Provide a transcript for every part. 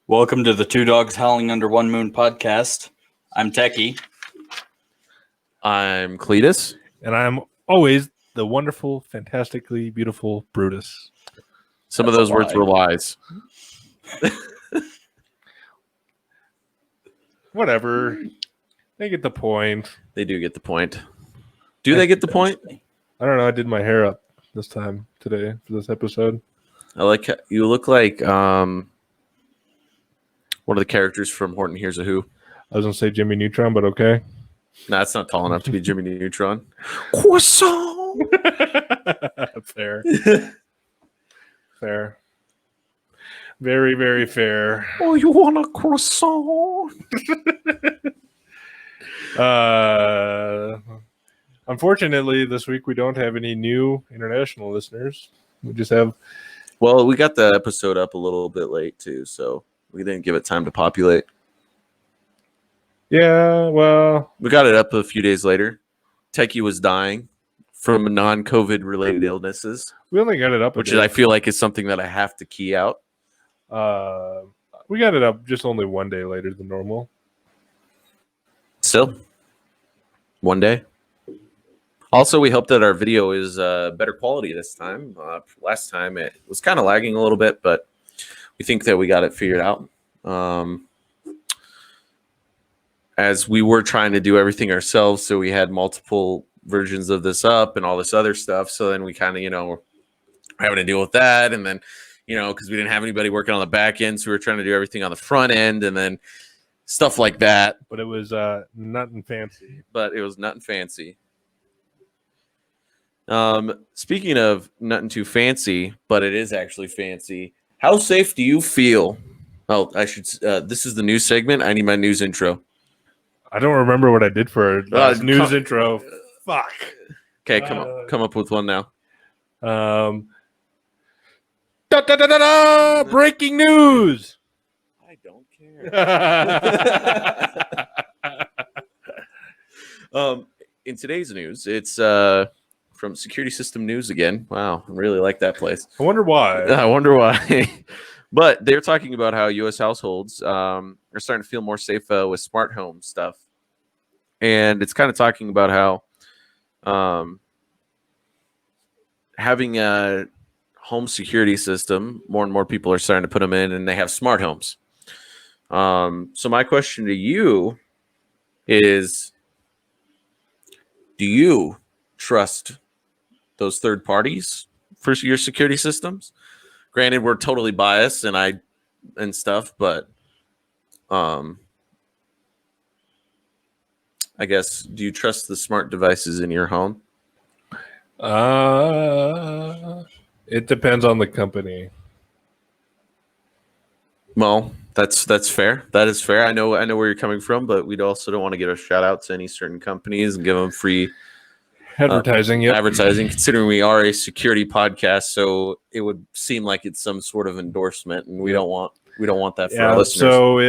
Welcome to the Two Dogs Howling Under One Moon podcast. I'm Techie. I'm Cleetus. And I'm always the wonderful, fantastically beautiful Brutus. Some of those words were lies. Whatever. They get the point. They do get the point. Do they get the point? I don't know. I did my hair up this time today for this episode. I like how you look like one of the characters from Horton Hears a Who. I was going to say Jimmy Neutron, but okay. No, it's not tall enough to be Jimmy Neutron. Croissant! Fair. Fair. Very, very fair. Oh, you want a croissant? Unfortunately, this week we don't have any new international listeners. We just have... Well, we got the episode up a little bit late, too, so we didn't give it time to populate. Yeah, well... We got it up a few days later. Techie was dying from non-COVID related illnesses. We only got it up which I feel like is something that I have to key out. We got it up just only one day later than normal. Still, one day. Also, we hope that our video is better quality this time. Last time it was kind of lagging a little bit, but we think that we got it figured out. As we were trying to do everything ourselves, so we had multiple versions of this up and all this other stuff. So then we kind of, were having to deal with that. And then, because we didn't have anybody working on the back end, so we were trying to do everything on the front end and then stuff like that. But it was nothing fancy. Speaking of nothing too fancy, but it is actually fancy. How safe do you feel? Oh, this is the news segment. I need my news intro. I don't remember what I did for news intro. Fuck. Okay, come up with one now. Breaking news. I don't care. In today's news, it's from Security System News again. Wow, I really like that place. I wonder why. But they're talking about how U.S. households are starting to feel more safe with smart home stuff. And it's kind of talking about how having a home security system, more and more people are starting to put them in, and they have smart homes. So my question to you is, do you trust those third parties for your security systems? Granted, we're totally biased and stuff, but I guess, do you trust the smart devices in your home? It depends on the company. Well, that's fair. That is fair. I know where you're coming from, but we also don't want to give a shout out to any certain companies and give them free advertising. Advertising, considering we are a security podcast, so it would seem like it's some sort of endorsement, and we don't want that for our listeners. So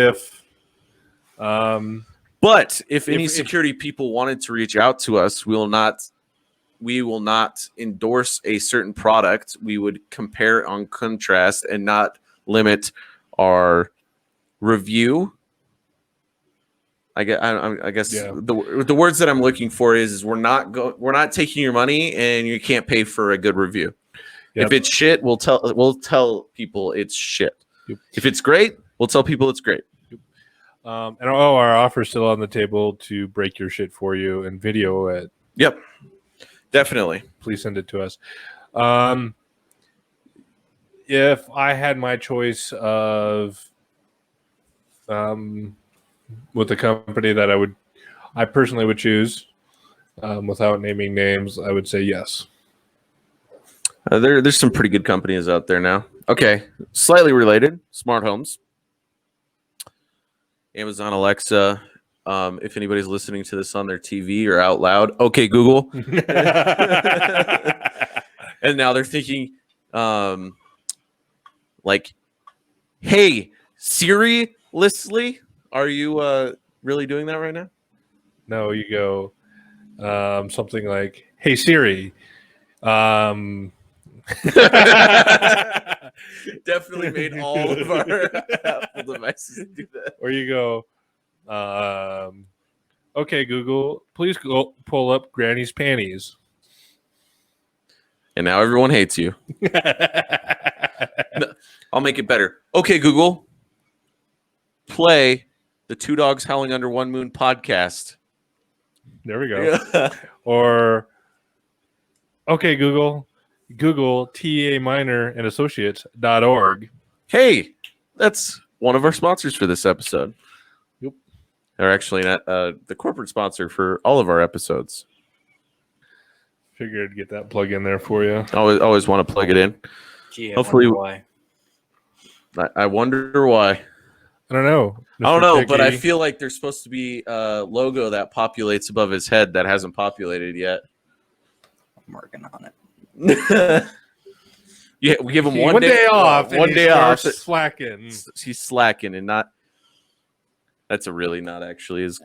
if any security people wanted to reach out to us, we will not endorse a certain product. We would compare on contrast and not limit our review. I guess the words that I'm looking for is we're not taking your money, and you can't pay for a good review. Yep. If it's shit, we'll tell people it's shit. Yep. If it's great, we'll tell people it's great. And our offer is still on the table to break your shit for you and video it. Yep, definitely. Please send it to us. If I had my choice of with the company that I personally would choose, without naming names, I would say yes. There's some pretty good companies out there now. Okay, slightly related, smart homes. Amazon Alexa, if anybody's listening to this on their TV or out loud, okay, Google. And now they're thinking, hey, Siri, Leslie, are you really doing that right now? No, you go something like, hey, Siri, Definitely made all of our Apple devices do that. Or you go, okay, Google, please go pull up Granny's panties. And now everyone hates you. I'll make it better. Okay, Google, play the Two Dogs Howling Under One Moon podcast. There we go. Yeah. Or, okay, Google TEA Minor and Associates.org. Hey, that's one of our sponsors for this episode. Yep. They're actually not the corporate sponsor for all of our episodes. Figured I'd get that plug in there for you. Always want to plug it in. Gee, Hopefully- why. I wonder why. I don't know. I don't know, but I Techie. feel like there's supposed to be a logo that populates above his head that hasn't populated yet. I'm working on it. Yeah, we give him One day off. One day off. Slacking. He's slacking and not. That's a really not actually is.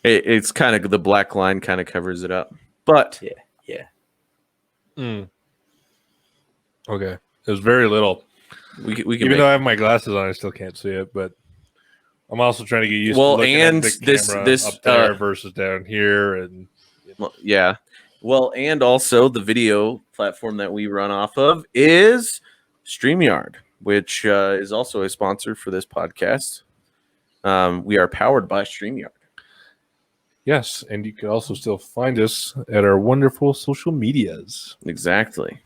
It's kind of the black line kind of covers it up, but Yeah. Mm. Okay. It was very little. we can Even make, though I have my glasses on, I still can't see it. But I'm also trying to get used Well, to looking and at the this- camera this, up there versus down here. And yeah. Well, and also the video platform that we run off of is StreamYard, which is also a sponsor for this podcast. We are powered by StreamYard. yes, and you can also still find us at our wonderful social medias. Exactly.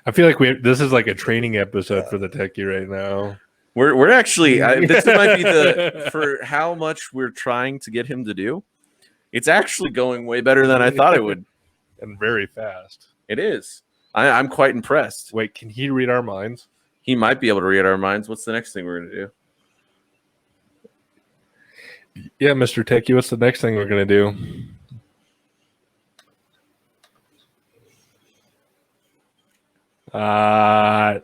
I feel like this is like a training episode for the techie right now. We're actually this might be the for how much we're trying to get him to do. It's actually going way better than I thought it would. And very fast. It is. I'm quite impressed. Wait, can he read our minds? He might be able to read our minds. What's the next thing we're going to do? Yeah, Mr. Techie, what's the next thing we're going to do?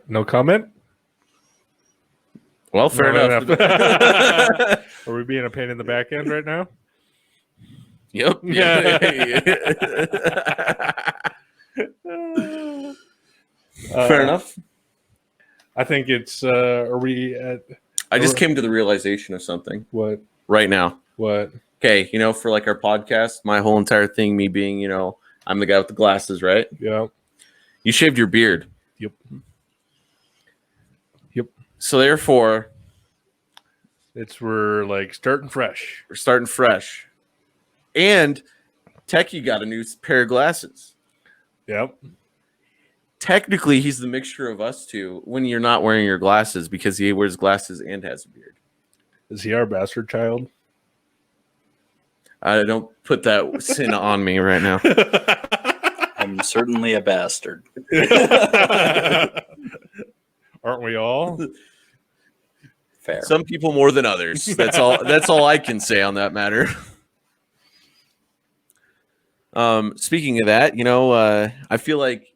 No comment? Well, fair No, enough. Are we being a pain in the back end right now? Yep. Fair enough. I think it's, are we at I just came to the realization of something what? right now. What? Okay, for like our podcast, my whole entire thing, me being, I'm the guy with the glasses, right? Yeah. You shaved your beard. Yep. So therefore, We're like starting fresh. we're starting fresh. And Techie got a new pair of glasses. Yep. Technically, he's the mixture of us two when you're not wearing your glasses because he wears glasses and has a beard. Is he our bastard child? I don't put that sin on me right now. I'm certainly a bastard. Aren't we all? Fair. Some people more than others. That's all I can say on that matter. Speaking of that, I feel like,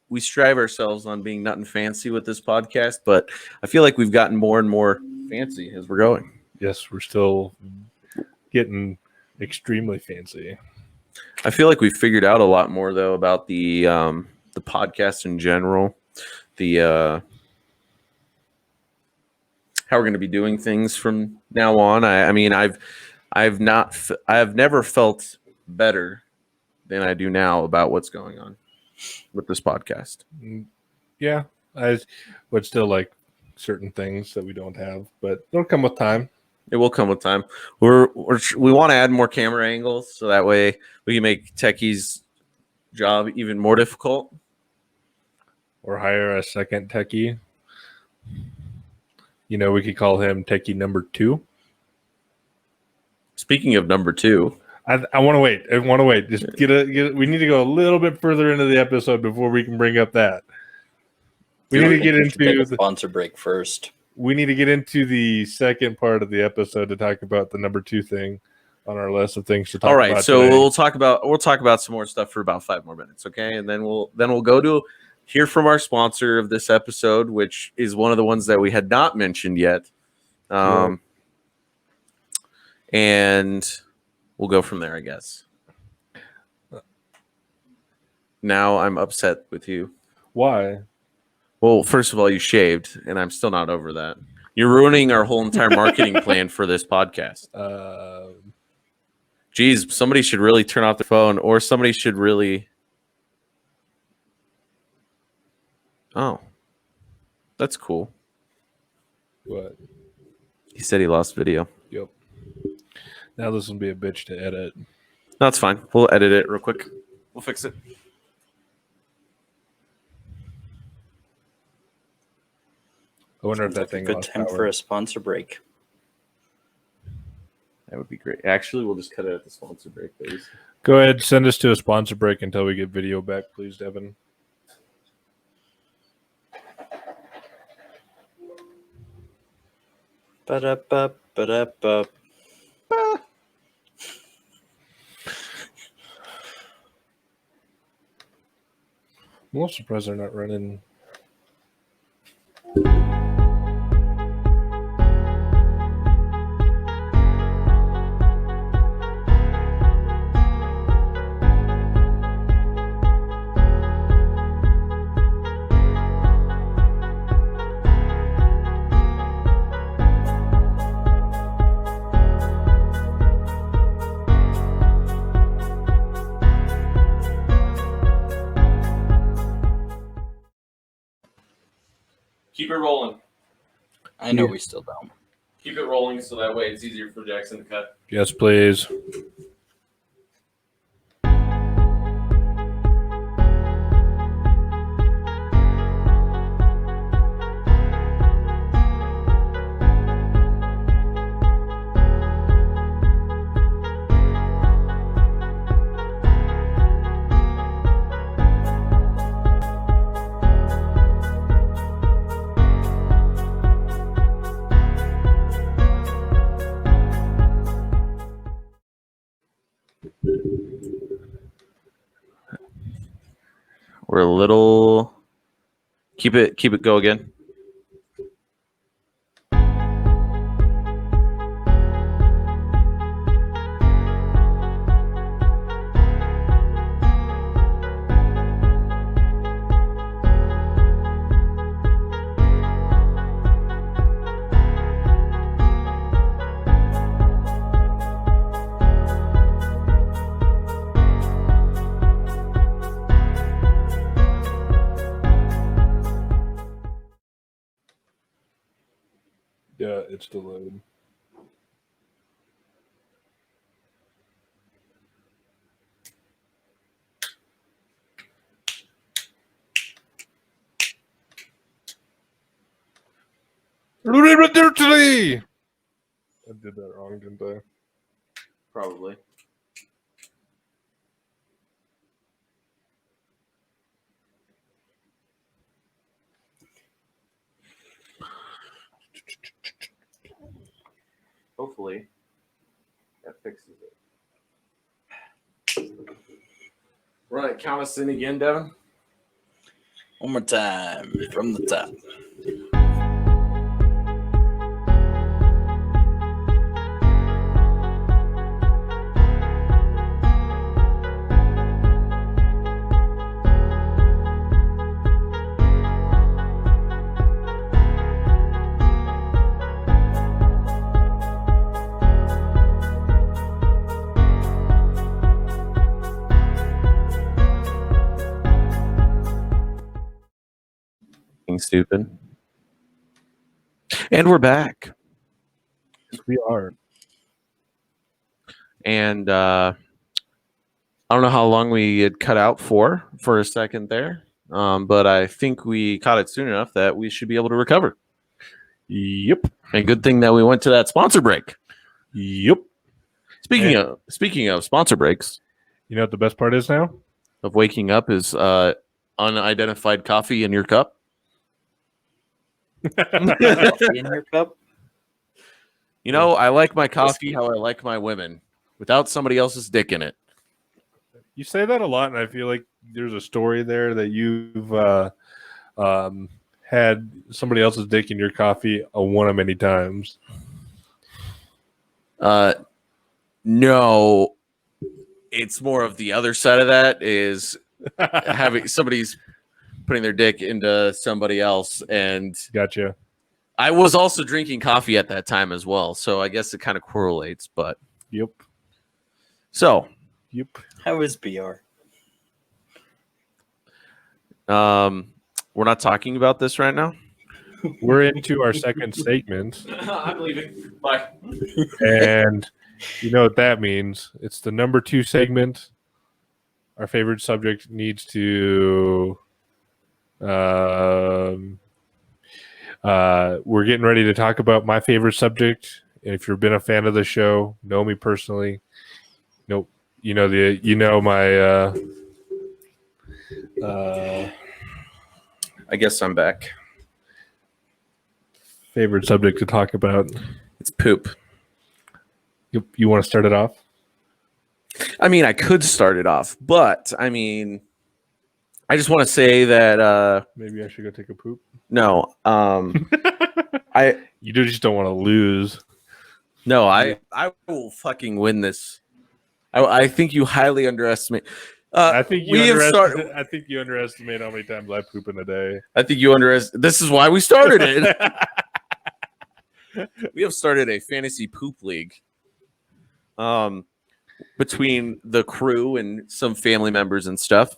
we strive ourselves on being nothing fancy with this podcast, but I feel like we've gotten more and more fancy as we're going. Yes, we're still getting extremely fancy. I feel like we've figured out a lot more though about the podcast in general, the how we're going to be doing things from now on. I mean, I've never felt better than I do now about what's going on with this podcast. Yeah, I would still like certain things that we don't have, but they'll come with time. It will come with time. We want to add more camera angles so that way we can make Techie's job even more difficult. Or hire a second techie. We could call him techie number 2. Speaking of number 2, I want to wait. Just get it. We need to go a little bit further into the episode before we can bring up that. We need to get Take into a sponsor break first. We need to get into the second part of the episode to talk about the number 2 thing on our list of things to talk about. all right. So today. we'll talk about some more stuff for about 5 more minutes, okay? And then we'll go to hear from our sponsor of this episode, which is one of the ones that we had not mentioned yet. And we'll go from there, I guess. now I'm upset with you. Why? Well, first of all, you shaved, and I'm still not over that. You're ruining our whole entire marketing plan for this podcast. Geez, somebody should really turn off the phone, or somebody should really. Oh, that's cool. What? He said he lost video. Yep. Now this will be a bitch to edit. No, it's fine. We'll edit it real quick. We'll fix it. I wonder if Sounds that like a thing good lost time power. for a sponsor break. That would be great. Actually, we'll just cut it at the sponsor break, please. Go ahead, send us to a sponsor break until we get video back, please, Devin. Ba-da-ba, ba-da-ba. I'm a little surprised they're not running. Keep it rolling. I know Yeah. we still don't. Keep it rolling so that way it's easier for Jackson to cut. Yes, please. We're a little. Keep it go again. Yeah, it's delayed. I did that wrong, didn't I? Probably. Hopefully, that fixes it. Right, count us in again, Devin. One more time from the top. Being stupid. And we're back. Yes, we are. And I don't know how long we had cut out for a second there, but I think we caught it soon enough that we should be able to recover. Yep. And good thing that we went to that sponsor break. Yep. Speaking of sponsor breaks, You know what the best part is now? of waking up is unidentified coffee in your cup. Coffee in your cup? You know, I like my coffee how I like my women, without somebody else's dick in it. You say that a lot, and I feel like there's a story there that you've had somebody else's dick in your coffee one of many times. No, it's more of the other side of that is having somebody's putting their dick into somebody else, and Gotcha. I was also drinking coffee at that time as well, so I guess it kind of correlates. But Yep. so, Yep. How is BR? we're not talking about this right now. We're into our second segment, I'm leaving. Bye. and you know what that means. It's the number 2 segment. Our favorite subject needs to. We're getting ready to talk about my favorite subject. And if you've been a fan of the show, know me personally. Nope. You know my. I guess I'm back. Favorite subject to talk about. It's poop. You want to start it off? I mean, I could start it off, but I mean, I just want to say that Maybe I should go take a poop. no, You just don't want to lose. no, I will fucking win this. I think you highly underestimate. I think we have started. I think you underestimate how many times I poop in a day. I think you underestimate. This is why we started it. We have started a fantasy poop league. Between the crew and some family members and stuff.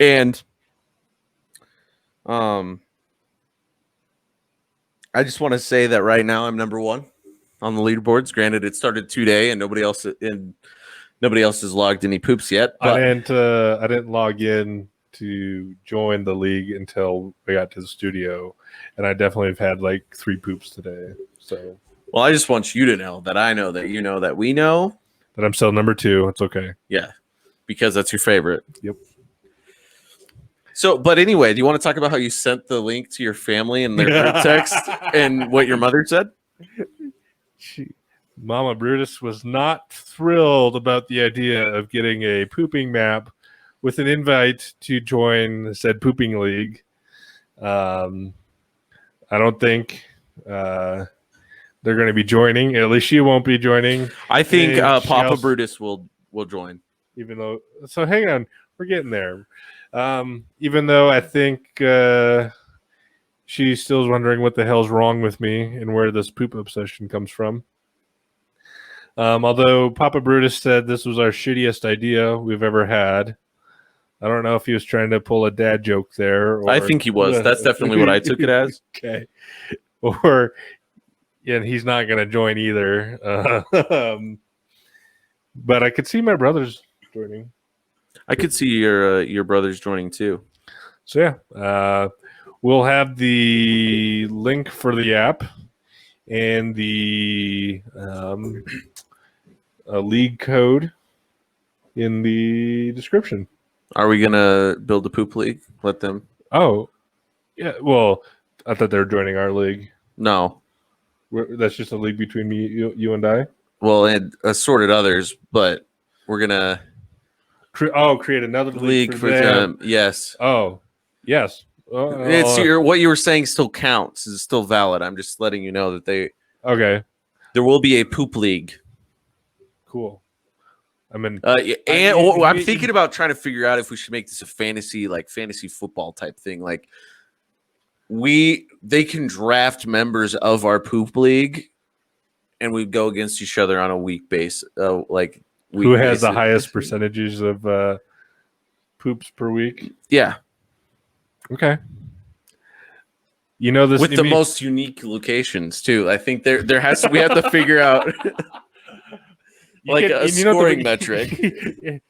And I just want to say that right now I'm number 1 on the leaderboards. Granted, it started today and nobody else has logged any poops yet. But I didn't log in to join the league until we got to the studio, and I definitely have had like 3 poops today. So, well, I just want you to know that I know that you know that we know but I'm still number 2. It's okay. Yeah, because that's your favorite. Yep. So, but anyway, do you want to talk about how you sent the link to your family and their group text and what your mother said? Mama Brutus was not thrilled about the idea of getting a pooping map with an invite to join said pooping league. I don't think they're going to be joining. At least she won't be joining. I think And she Papa also- Brutus will join. Even though, so hang on, we're getting there. Even though I think she still's wondering what the hell's wrong with me and where this poop obsession comes from. Although Papa Brutus said this was our shittiest idea we've ever had. I don't know if he was trying to pull a dad joke there. Or, I think he was. That's definitely what I took it as. Okay. Or, and he's not going to join either. But I could see my brothers joining. I could see your brothers joining too. So yeah, we'll have the link for the app and the league code in the description. Are we gonna build a poop league? Let them. Oh, yeah. Well, I thought they were joining our league. No. That's just a league between me, you and I. Well, and assorted others, but we're gonna create another league for them. them. Yes. Oh, yes. It's what you were saying still counts. Is still valid. I'm just letting you know that okay. There will be a poop league. Cool. I'm thinking about trying to figure out if we should make this a fantasy football type thing. Like they can draft members of our poop league, and we go against each other on a week base. Who has the highest percentages of poops per week? Yeah. Okay. You know this with the most unique locations too. I think there has to we have to figure out a scoring metric.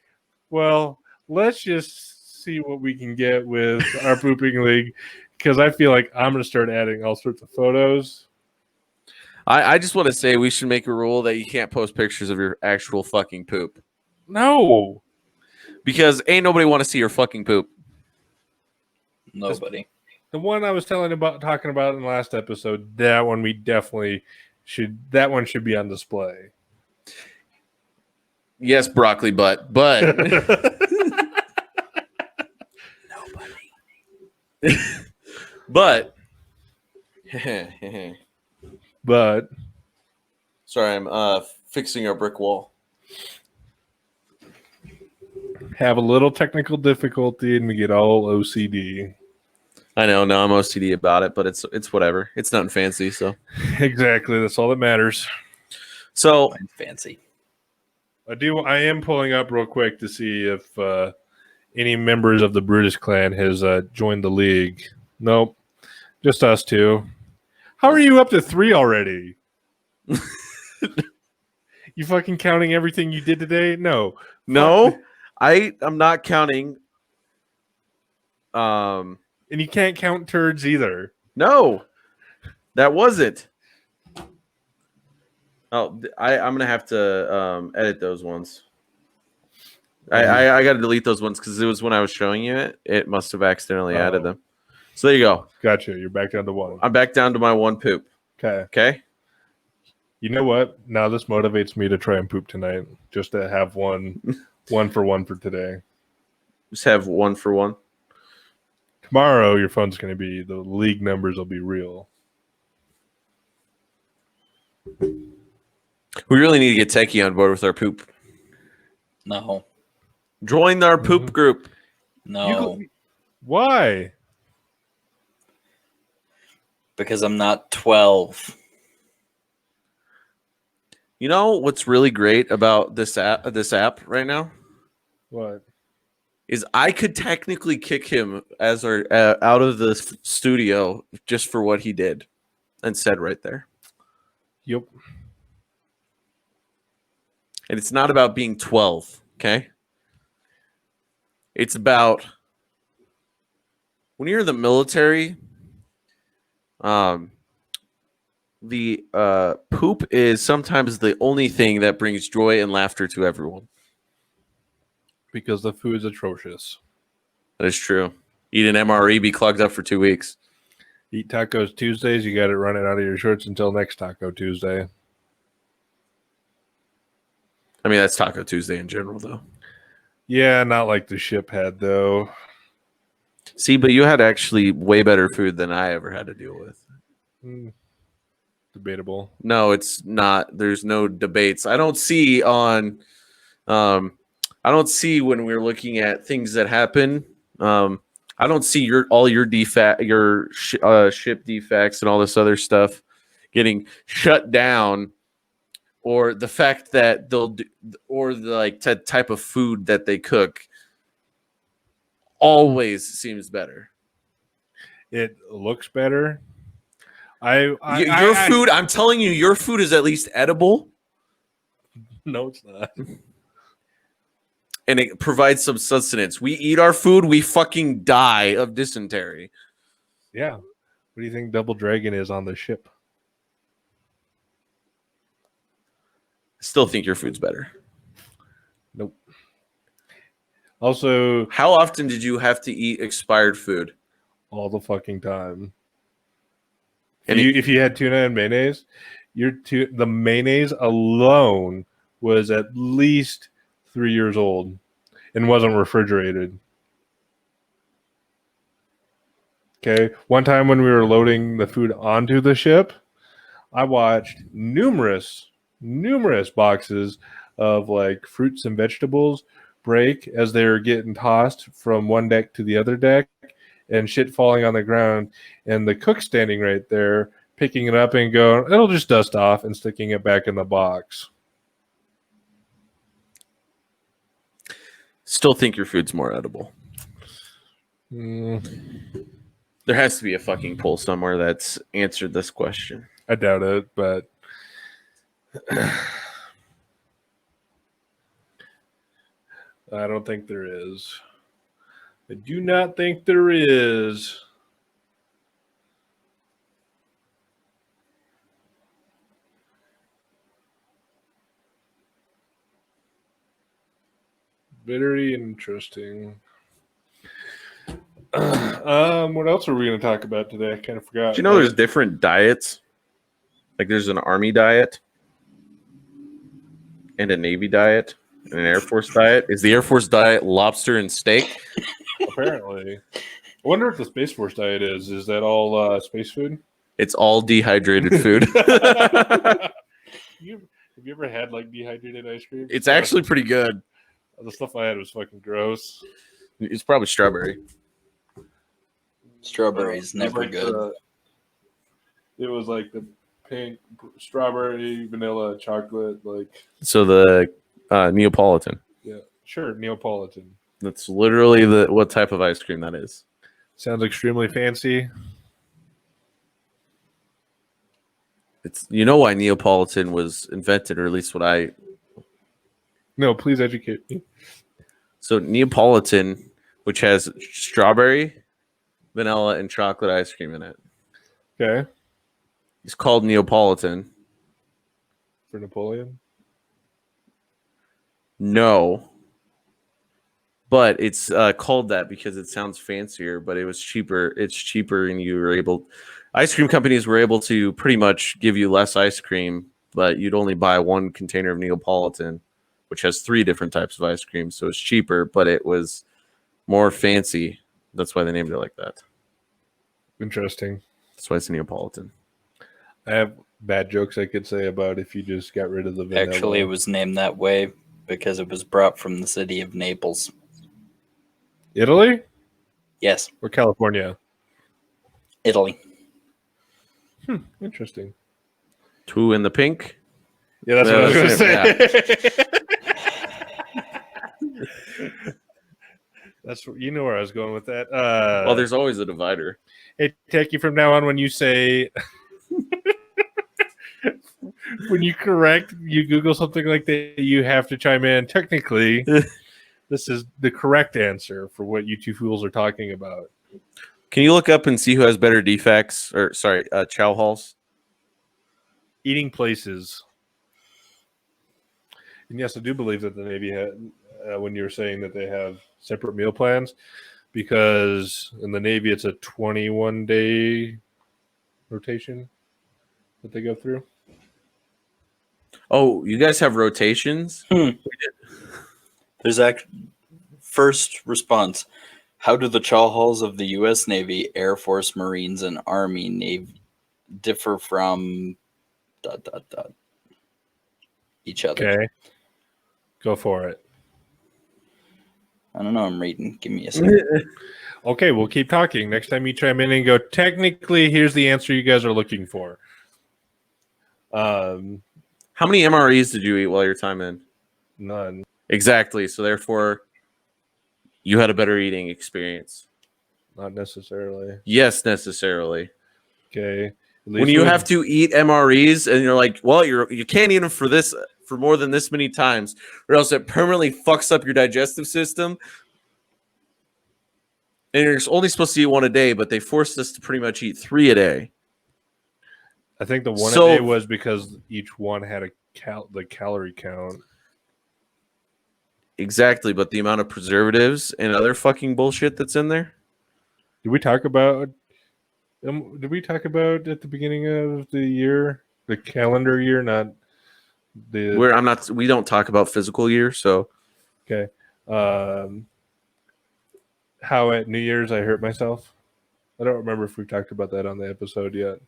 Well, let's just see what we can get with our pooping league, because I feel like I'm going to start adding all sorts of photos. I just want to say we should make a rule that you can't post pictures of your actual fucking poop. No. Because ain't nobody want to see your fucking poop. Nobody. The one I was talking about in the last episode, that one we definitely should. That one should be on display. Yes, broccoli butt, but nobody. But sorry, I'm fixing our brick wall. have a little technical difficulty and we get all OCD. I know. No, I'm OCD about it, but it's whatever. It's nothing fancy. So Exactly. That's all that matters. so Fancy. I am pulling up real quick to see if any members of the Brutus clan has joined the league. Nope. Just us two. How are you up to 3 already? You fucking counting everything you did today? No. no, I'm not counting. And you can't count turds either. No, that wasn't. Oh, I'm gonna have to edit those ones. I got to delete those ones because it was when I was showing you it. It must have accidentally added them. So there you go. Gotcha. You're back down to 1. I'm back down to my 1 poop. Okay. Okay. You know what? Now this motivates me to try and poop tonight, just to have one for today. Just have 1 for 1. Tomorrow, your phone's going to be, the league numbers will be real. We really need to get Techie on board with our poop. No. Join our poop group. No. Why? Because I'm not 12. You know what's really great about this app right now What? is I could technically kick him as our out of the studio just for what he did and said right there. Yep. And it's not about being 12, okay? It's about when you're in the military, the poop is sometimes the only thing that brings joy and laughter to everyone. Because the food's atrocious. That is true. Eat an MRE, be clogged up for 2 weeks. Eat tacos Tuesdays, you got it running out of your shirts until next Taco Tuesday. I mean, that's Taco Tuesday in general, though. Yeah, not like the ship had, though. See, but you had actually way better food than I ever had to deal with. Debatable. No, it's not. There's no debates. I don't see on I don't see when we're looking at things that happen. I don't see all your ship defects and all this other stuff getting shut down, or the fact that they'll do, or the type of food that they cook always seems better. It looks better. Your food, I'm telling you, your food is at least edible. No, it's not. And it provides some sustenance. We eat our food, we fucking die of dysentery. Yeah. What do you think Double Dragon is on the ship? Still think your food's better. Nope. Also, how often did you have to eat expired food? All the fucking time. And if you had tuna and mayonnaise, the mayonnaise alone was at least 3 years old and wasn't refrigerated. Okay. One time when we were loading the food onto the ship, I watched numerous boxes of like fruits and vegetables break as they were getting tossed from one deck to the other deck, and shit falling on the ground, and the cook standing right there picking it up and going, it'll just dust off, and sticking it back in the box. Still think your food's more edible. There has to be a fucking poll somewhere that's answered this question. I doubt it, but I don't think there is. I do not think there is. Very interesting. What else are we going to talk about today? I kind of forgot. Do you know there's different diets? Like there's an Army diet and a Navy diet and an Air Force diet. Is the Air Force diet lobster and steak? Apparently. I wonder if the Space Force diet is. Is that all space food? It's all dehydrated food. Have you ever had like dehydrated ice cream? It's actually pretty good. The stuff I had was fucking gross. It's probably strawberry. Strawberry's It was never like good. it was like the pink strawberry, vanilla, chocolate, like So the Neapolitan. yeah, sure, Neapolitan. That's literally what type of ice cream that is. Sounds extremely fancy. It's why Neapolitan was invented, or at least what I. No, please educate me. So Neapolitan, which has strawberry, vanilla, and chocolate ice cream in it, Okay, it's called Neapolitan. for Napoleon. No, but it's called that because it sounds fancier. But it was cheaper. It's cheaper, and you were able. Ice cream companies were able to pretty much give you less ice cream, but you'd only buy one container of Neapolitan, which has 3 different types of ice cream. So it's cheaper, but it was more fancy. That's why they named it like that. Interesting. That's why it's Neapolitan. I have bad jokes I could say about if you just got rid of the vanilla. Actually, it was named that way because it was brought from the city of Naples. Italy Yes, or California. Italy. Interesting. 2 in the pink. Yeah, that's what I was going to say. That's you know where I was going with that. Well, there's always a divider. Hey, Techie, from now on, when you say, when you Google something like that, you have to chime in. Technically, this is the correct answer for what you two fools are talking about. Can you look up and see who has better defects? Or sorry, chow halls? Eating places. And yes, I do believe that the Navy had, when you were saying that they have separate meal plans, because in the Navy it's a 21-day rotation that they go through. Oh, you guys have rotations? There's first response. How do the chow halls of the U.S. Navy, Air Force, Marines, and Army Navy differ from ... each other? Okay. Go for it. I don't know. I'm reading. Give me a second. Okay, we'll keep talking. Next time you chime in and go, technically, here's the answer you guys are looking for. How many MREs did you eat while your time in? None. Exactly. So therefore, you had a better eating experience. Not necessarily. Yes, necessarily. Okay. When you have to eat MREs and you're like, well, you can't eat them for more than this many times, or else it permanently fucks up your digestive system. And you're only supposed to eat 1 a day, but they forced us to pretty much eat 3 a day. I think the one a day was because each one had the calorie count. Exactly, but the amount of preservatives and other fucking bullshit that's in there. Did we talk about at the beginning of the year, the calendar year, not the We don't talk about physical year, so okay. How at New Year's I hurt myself. I don't remember if we talked about that on the episode yet.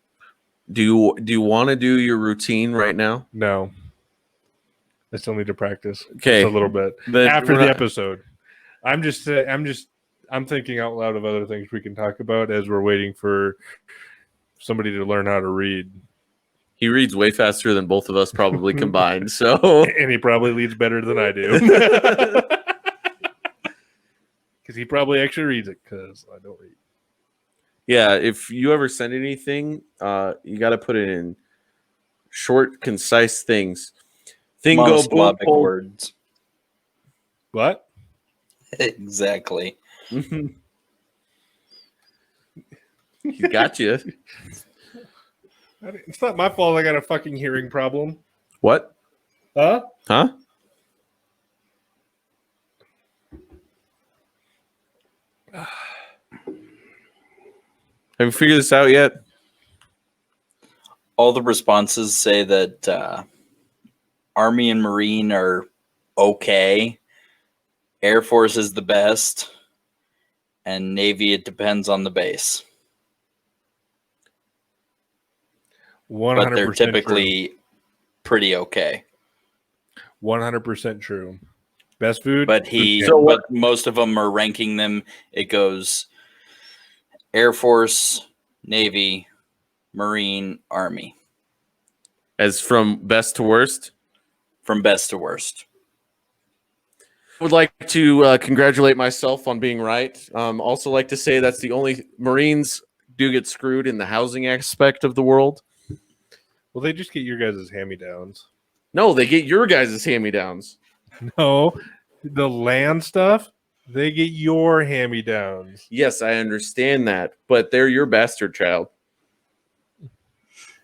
do you want to do your routine right now? No. I still need to practice Okay. just a little bit Then after the episode. I'm thinking out loud of other things we can talk about as we're waiting for somebody to learn how to read. He reads way faster than both of us probably combined, so And he probably reads better than I do. Because he probably actually reads it because I don't read. yeah, if you ever send anything, you got to put it in short, concise things. Thing go boom, Monosyllabic boom. words. What? Exactly. He got you. It's not my fault I got a fucking hearing problem. What? Huh? Huh? Have you figured this out yet? All the responses say that Army and Marine are okay. Air Force is the best. And Navy, it depends on the base. 100% But they're typically pretty okay. 100% true. Best food, but but most of them are ranking them. It goes Air Force, Navy, Marine, Army. As from best to worst? From best to worst. I would like to congratulate myself on being right. Also like to say that's the only Marines do get screwed in the housing aspect of the world. Well, they just get your guys' hand-me-downs. No, they get your guys' hand-me-downs. No, the land stuff, they get your hand-me-downs. Yes, I understand that, but they're your bastard child.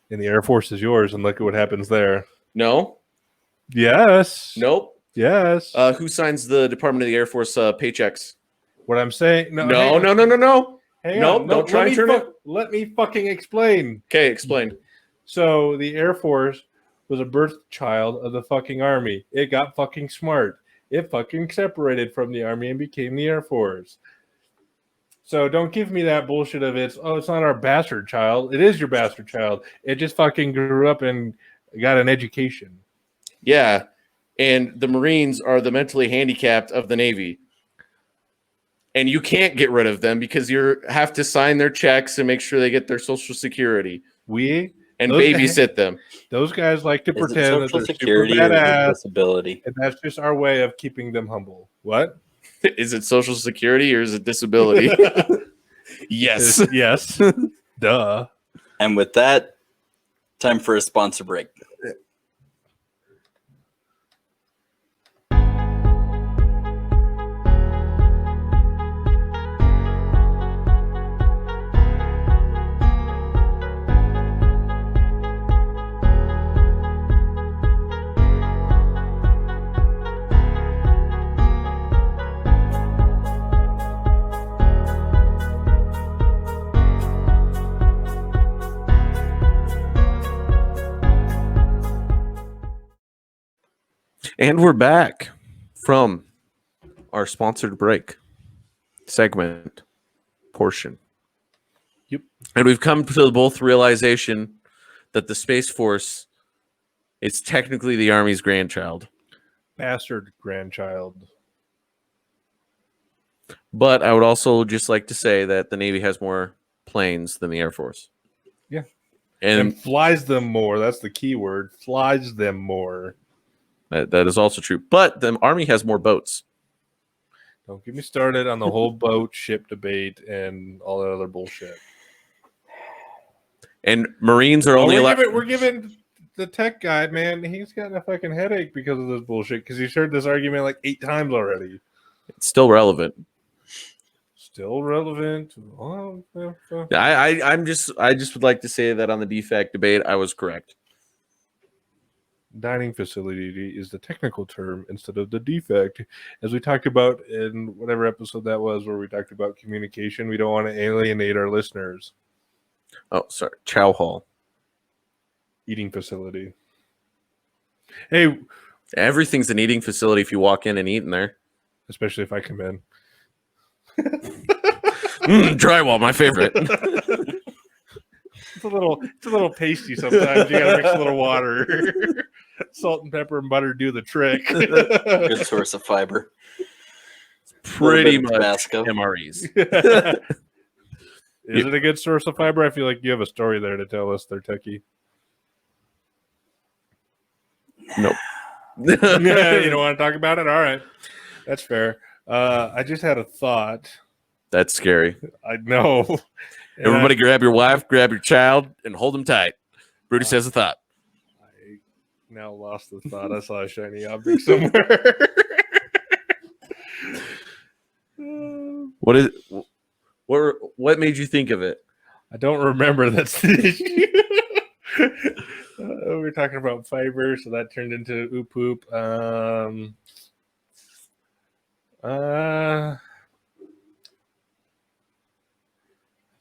And the Air Force is yours, and look at what happens there. No? Yes. Nope. Yes. Who signs the Department of the Air Force paychecks? What I'm saying... No. Hang Nope, on. don't try and turn it. Let me fucking explain. Okay, explain. So the Air Force was a birth child of the fucking Army. It got fucking smart. It fucking separated from the Army and became the Air Force. So don't give me that bullshit of it's not our bastard child. It is your bastard child. It just fucking grew up and got an education. Yeah, and the Marines are the mentally handicapped of the Navy. And you can't get rid of them because you have to sign their checks and make sure they get their Social Security. And babysit them. Those guys like to pretend that they're Security super badass, or disability. and that's just our way of keeping them humble. What? Is it Social Security or is it disability? Yes. Yes. Duh. And with that, time for a sponsor break. And we're back from our sponsored break segment portion. Yep. And we've come to the both realization that the Space Force is technically the Army's grandchild. Bastard grandchild. But I would also just like to say that the Navy has more planes than the Air Force. Yeah. And And flies them more. That's the key word. Flies them more. that is also true. But the Army has more boats. Don't get me started on the whole boat ship debate and all that other bullshit. And Marines are only allowed. We're giving the tech guy, man, he's gotten a fucking headache because of this bullshit because he's heard this argument like 8 times already. It's still relevant. Still relevant. Oh, I just would like to say that on the defect debate, I was correct. dining facility is the technical term instead of the defect. As we talked about in whatever episode that was where we talked about communication, we don't want to alienate our listeners. Oh, sorry. Chow hall. Eating facility. Hey, everything's an eating facility if you walk in and eat in there. Especially if I come in. Drywall, my favorite. It's a little pasty sometimes. You gotta mix a little water. Salt and pepper and butter do the trick. Good source of fiber. Pretty much Tabasco. MREs. Is it a good source of fiber? I feel like you have a story there to tell us there, Techie. Nope. You don't want to talk about it? All right. That's fair. I just had a thought. That's scary. I know. Everybody grab your wife, grab your child, and hold them tight. Brutus has a thought. I now lost the thought. I saw a shiny object somewhere. What made you think of it? I don't remember. That's the issue. We were talking about fiber, so that turned into oop poop. I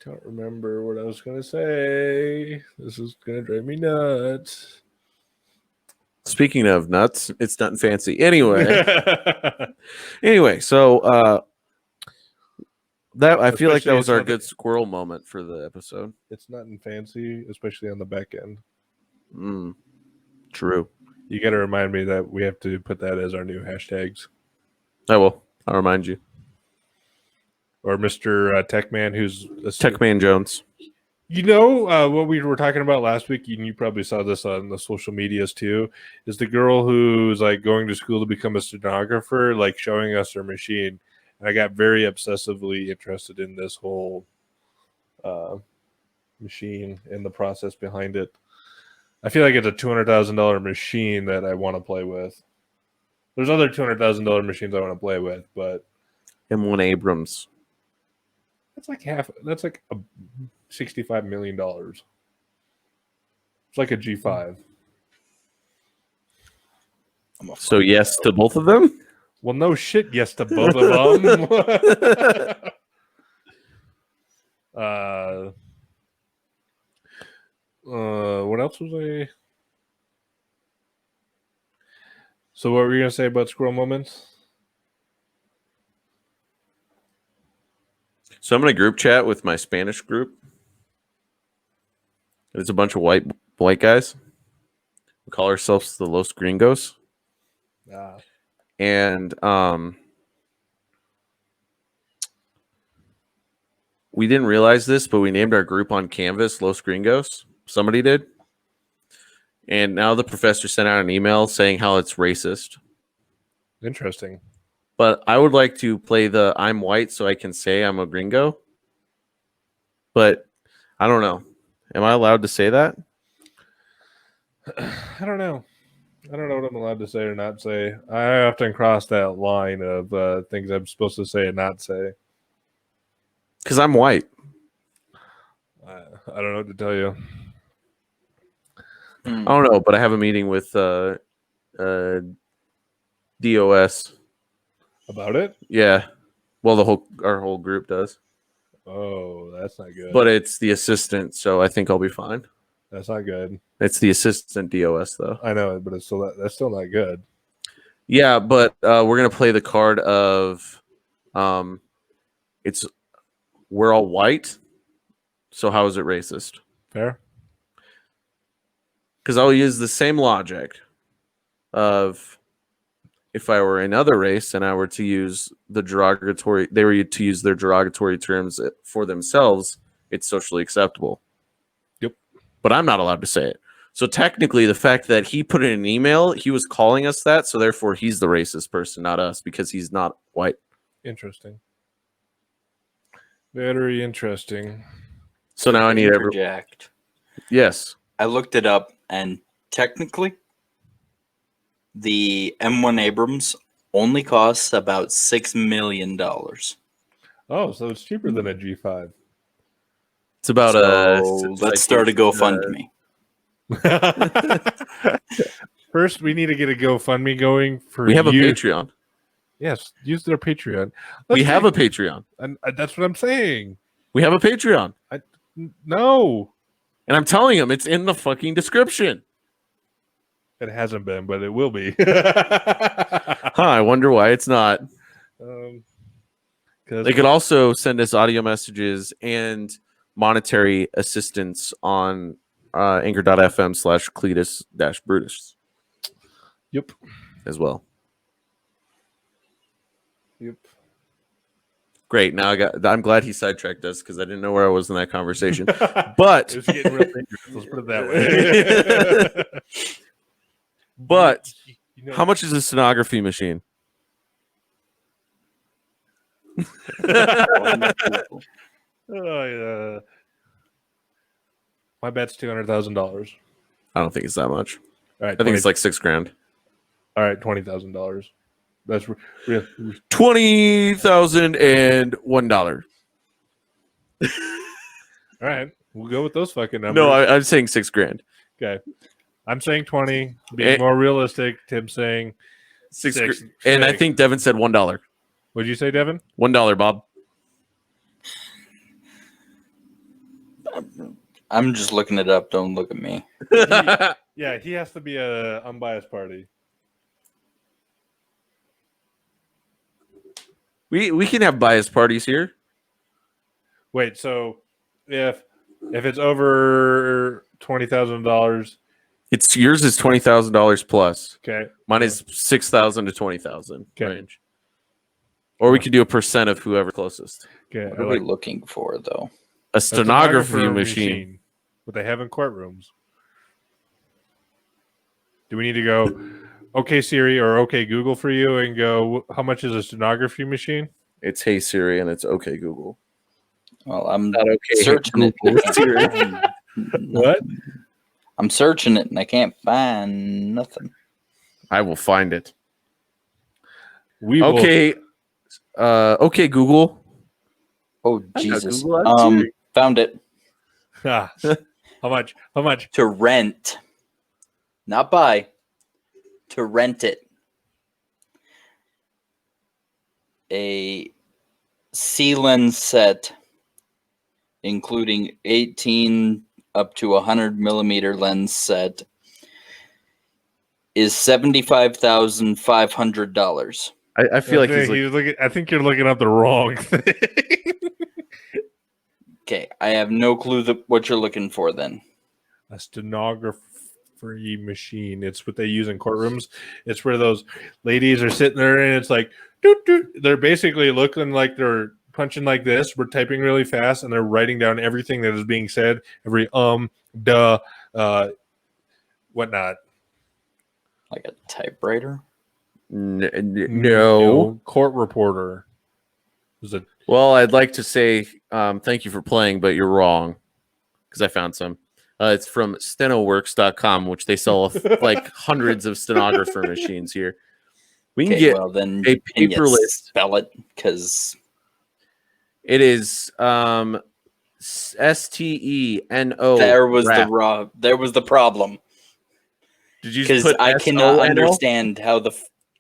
don't remember what I was going to say. This is going to drive me nuts. Speaking of nuts, it's nothing fancy. Anyway, so that I feel like that was our good squirrel moment for the episode. It's nothing fancy, especially on the back end. True. You got to remind me that we have to put that as our new hashtags. I will. I'll remind you. Or Mr. Techman, who's Techman Jones. You know what we were talking about last week, and you probably saw this on the social medias too, is the girl who's like going to school to become a stenographer, like showing us her machine. And I got very obsessively interested in this whole machine and the process behind it. I feel like it's a $200,000 machine that I want to play with. There's other $200,000 machines I want to play with, but M1 Abrams. that's like $65 million. It's like a G5. So yes to both of them? Well, no shit, yes to both of them. What else was I? So what were you going to say about Squirrel Moments? So I'm in a group chat with my Spanish group. It's a bunch of white guys. We call ourselves the Los Gringos. And we didn't realize this, but we named our group on Canvas Los Gringos. Somebody did. And now the professor sent out an email saying how it's racist. Interesting. But I would like to play the I'm white so I can say I'm a gringo. But I don't know. Am I allowed to say that? I don't know. I don't know what I'm allowed to say or not say. I often cross that line of things I'm supposed to say and not say. Because I'm white. I don't know what to tell you. I don't know, but I have a meeting with DOS. About it? Yeah. Well, our whole group does. Oh, that's not good. But it's the assistant, so I think I'll be fine. That's not good. It's the assistant DOS, though. I know, but that's still not good. Yeah, but we're gonna play the card of, we're all white, so how is it racist? Fair. Because I'll use the same logic of if I were another race and I were to use they were to use their derogatory terms for themselves, it's socially acceptable. Yep. But I'm not allowed to say it. So technically, the fact that he put in an email, he was calling us that, so therefore he's the racist person, not us, because he's not white. Interesting. Very interesting. So now I need interject. Yes. I looked it up, and technically, the M1 Abrams only costs about $6 million. Oh, so it's cheaper than a G5. It's about let's start a GoFundMe. First, we need to get a GoFundMe going for We have you. a Patreon. Yes, use their Patreon. We have a Patreon. And that's what I'm saying. We have a Patreon. No. And I'm telling him it's in the fucking description. It hasn't been, but it will be. I wonder why it's not. They could also send us audio messages and monetary assistance on anchor.fm/Cleetus-Brutus. Yep. As well. Yep. Great. Now I'm glad he sidetracked us because I didn't know where I was in that conversation. But it's getting real dangerous. Let's put it that way. But how much is a stenography machine? Oh, yeah. My bet's $200,000. I don't think it's that much. All right, I think it's like $6,000. All right, $20,000. That's real. $20,001. All right, we'll go with those fucking numbers. No, I'm saying $6,000. Okay, I'm saying 20. Being more realistic, Tim's saying six. And I think Devin said $1. What'd you say, Devin? $1, Bob. I'm just looking it up. Don't look at me. Yeah, he has to be a unbiased party. We can have biased parties here. Wait, so if it's over $20,000, it's yours is $20,000 plus. Okay, mine is $6,000 to $20,000 range. Or we could do a percent of whoever closest. Okay, What are we looking for, though? A stenography machine. What they have in courtrooms. Do we need to go okay Siri or okay Google for you and go, how much is a stenography machine? It's Hey Siri and it's okay Google. Well, I'm Not okay searching Google. it. What? I'm searching it and I can't find nothing. I will find it. We will. Okay. Okay, Google. Oh, I got Jesus. Google on Siri. Found it. Ah, how much? How much? To rent. Not buy. To rent it. A C-lens set, including 18 up to 100 millimeter lens set, is $75,500. I feel like he's looking. I think you're looking up the wrong thing. Okay, I have no clue what you're looking for then. A stenography machine. It's what they use in courtrooms. It's where those ladies are sitting there and it's like, doot, doot. They're basically looking like they're punching like this. We're typing really fast and they're writing down everything that is being said. Every duh, whatnot. Like a typewriter? no. Court reporter. Was it? Well, I'd like to say thank you for playing, but you're wrong because I found some. It's from stenoworks.com, which they sell like hundreds of stenographer machines here. We can get well then a can you paperless. spell it because It is STENO. there was rap. there was the problem. Did you Because put I cannot SONO? understand how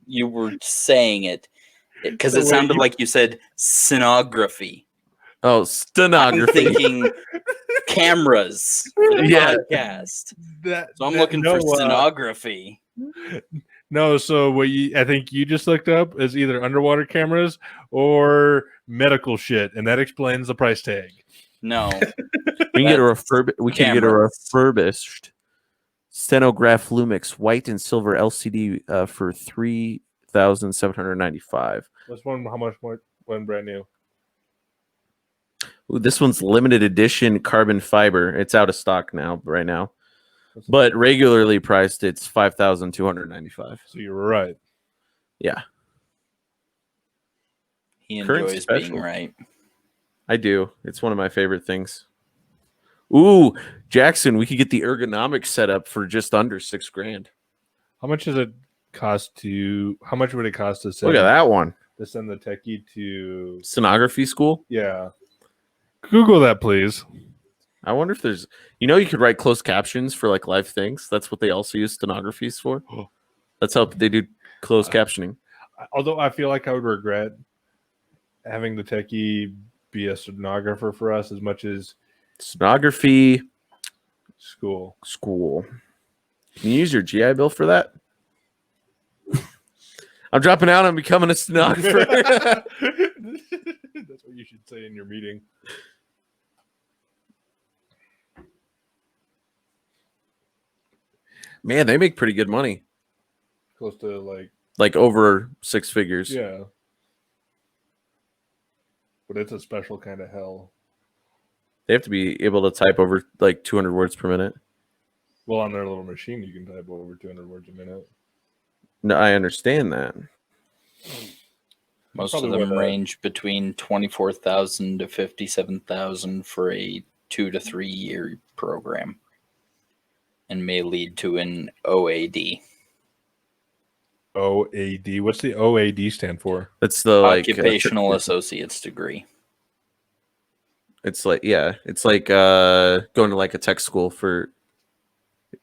you were saying it. Because The it way sounded you- like you said scenography. Oh, I'm stenography. thinking cameras for the Yeah. podcast. So I'm looking no, for scenography. No, so I think you just looked up is either underwater cameras or medical shit, and that explains the price tag. No. We can get a That's we can get a cameras. refurbished Stenograph Lumix white and silver LCD for $3,795. This one, how much more? One brand new. Ooh, this one's limited edition carbon fiber. It's out of stock now, right now, but regularly priced, it's $5,295. So you were right. Yeah, He Current enjoys special. being right. I do. It's one of my favorite things. Ooh, Jackson, we could get the ergonomics set up for just under $6,000. How much does it cost to? How much would it cost to send? Look at that one. To send the techie to? Stenography school. Yeah. Google that, please. I wonder if there's, you could write closed captions for like live things. That's what they also use stenographies for. That's how they do closed captioning. Although I feel like I would regret having the techie be a stenographer for us as much as Stenography school. school. Can you use your GI Bill for that? I'm dropping out. I'm becoming a stenographer. That's what you should say in your meeting. Man, they make pretty good money. Close to Like over 6 figures. yeah. But it's a special kind of hell. They have to be able to type over like 200 words per minute. Well, on their little machine, you can type over 200 words a minute. No, I understand that. Most of Probably them worth it. range between 24,000 to 57,000 for a 2 to 3 year program, and may lead to an OAD. OAD. What's the OAD stand for? That's the Occupational Associate's degree. It's like it's like going to like a tech school for.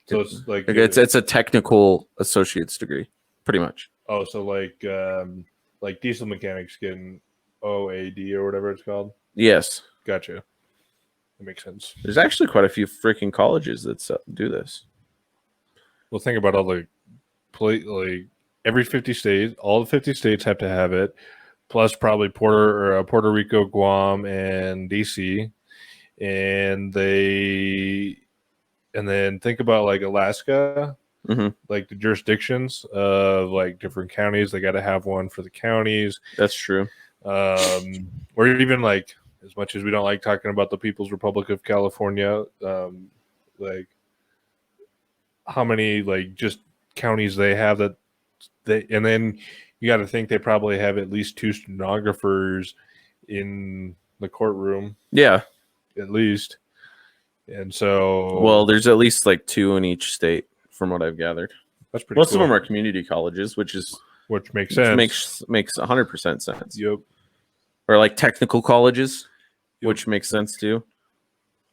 So it's like It's a technical associate's degree, pretty much. oh, so like diesel mechanics getting OAD or whatever it's called. Yes, Gotcha. That makes sense. there's actually quite a few freaking colleges that do this. Well, think about all the like every 50 states, all the 50 states have to have it, plus probably Puerto Rico, Guam, and DC, and then think about like Alaska, Mhm. like the jurisdictions of like different counties. They got to have one for the counties. That's true. Or even like, as much as we don't like talking about the People's Republic of California, like how many like just counties they have that they, and then you got to think they probably have at least 2 stenographers in the courtroom, Yeah. at least. And so, Well, there's at least like 2 in each state, from what I've gathered. that's pretty Most cool. of them are community colleges, which Which makes sense. makes 100% sense. Yep. Or like technical colleges, Yep. which makes sense too.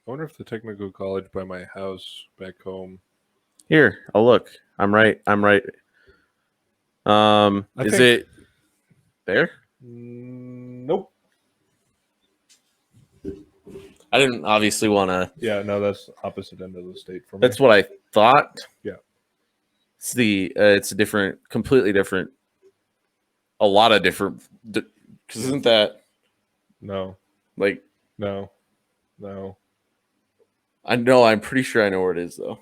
I wonder if the technical college by my house back home. Here, I'll look. I'm right. Is it there? Nope. I didn't obviously want to. Yeah, no, that's opposite end of the state for me. That's what I thought. Yeah. It's a different, completely different, a lot of different. Because isn't that No. like? No. I know. I'm pretty sure I know where it is though.